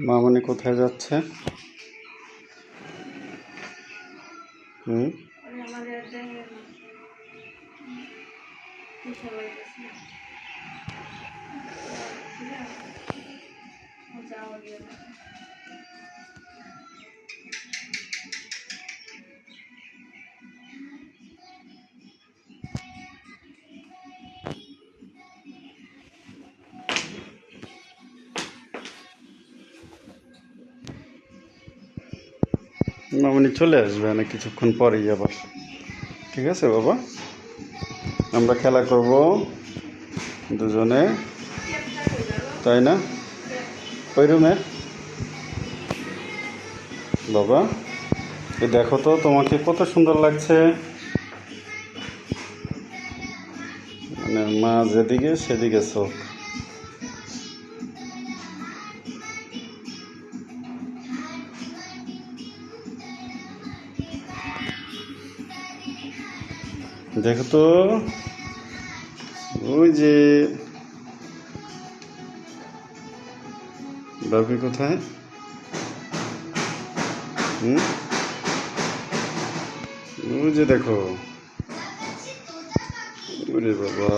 মামনি কোথায় যাচ্ছে? হুম। মামনি চলে আসবে না কিছুক্ষণ পরেই আবার। ঠিক আছে বাবা, আমরা খেলা করব দুজনে, তাই না? ওই রুমে বাবা, এই দেখো তো তোমাকে কত সুন্দর লাগছে। মানে মা যেদিকে সেদিকে চোখ। দেখো তো, ওই যে বাবি কোথায়? হুম, ওই যে দেখো। ওরে বাবা,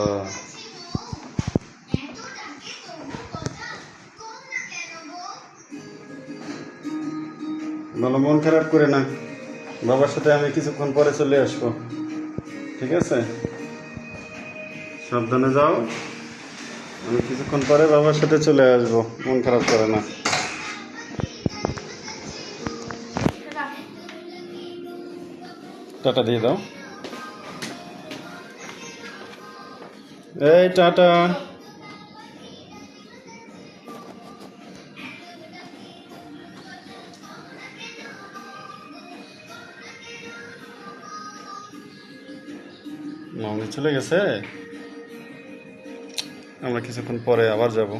ভালো মন খারাপ করে না। বাবার সাথে আমি কিছুক্ষণ পরে চলে আসবো, ঠিক আছে? সাবধানে যাও, আমি কিছুক্ষণ পরে বাবার সাথে চলে আসবো, মন খারাপ করে না। টাটা দিয়ে দাও। এই টাটা। মামনি চলে গেছে, আমরা কিছুক্ষণ পরে আবার যাব।